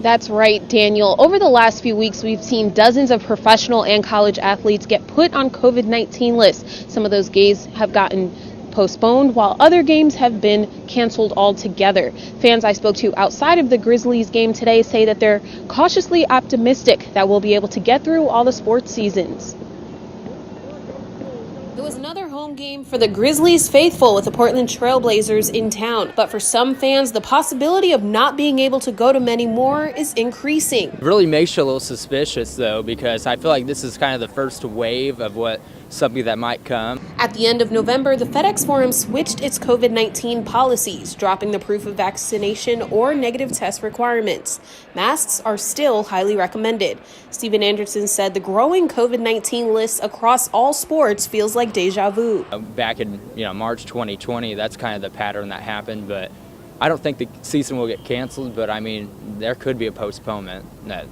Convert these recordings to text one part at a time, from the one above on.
That's right, Daniel. Over the last few weeks, we've seen dozens of professional and college athletes get put on COVID-19 lists. Some of those games have gotten postponed, while other games have been canceled altogether. Fans I spoke to outside of the Grizzlies game today say that they're cautiously optimistic that we'll be able to get through all the sports seasons. It was another home game for the Grizzlies faithful with the Portland Trail Blazers in town. But for some fans, the possibility of not being able to go to many more is increasing. It really makes you a little suspicious, though, because I feel like this is kind of the first wave of something that might come. At the end of November, the FedEx Forum switched its COVID-19 policies, dropping the proof of vaccination or negative test requirements. Masks are still highly recommended. Stephen Anderson said the growing COVID-19 lists across all sports feels like deja vu. Back in March 2020, that's kind of the pattern that happened, but I don't think the season will get canceled, but I mean, there could be a postponement that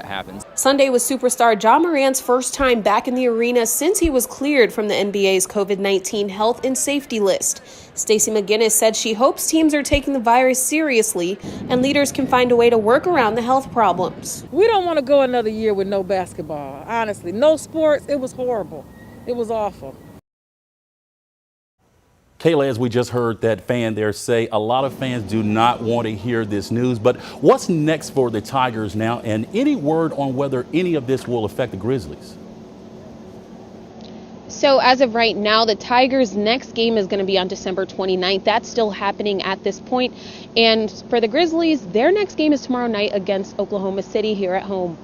happens. Sunday was superstar Ja Morant's first time back in the arena since he was cleared from the NBA's COVID-19 health and safety list. Stacey McGinnis said she hopes teams are taking the virus seriously and leaders can find a way to work around the health problems. We don't want to go another year with no basketball, honestly. No sports, it was horrible. It was awful. Kayla, as we just heard that fan there say, a lot of fans do not want to hear this news. But what's next for the Tigers now? And any word on whether any of this will affect the Grizzlies? So as of right now, the Tigers' next game is going to be on December 29th. That's still happening at this point. And for the Grizzlies, their next game is tomorrow night against Oklahoma City here at home.